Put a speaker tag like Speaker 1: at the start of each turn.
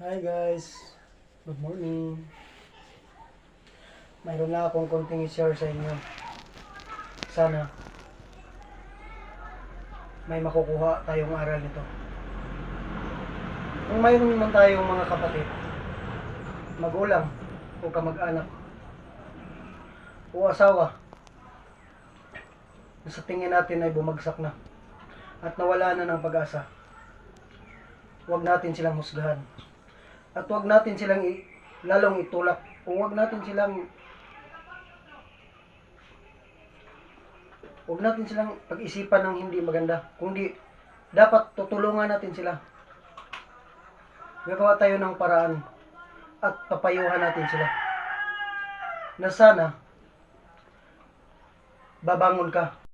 Speaker 1: Hi guys, good morning. Mayroon na akong konting i-share sa inyo. Sana may makukuha tayong aral nito. Kung mayroon man tayong mga kapatid, magulang o kamag-anak o asawa na sa tingin natin ay bumagsak na at nawala na ng pag-asa, huwag natin silang husgahan. At huwag natin silang lalong itulak o huwag natin silang pag-isipan ng hindi maganda, kundi dapat tutulungan natin sila. Gagawa tayo ng paraan at papayuhan natin sila na sana babangon ka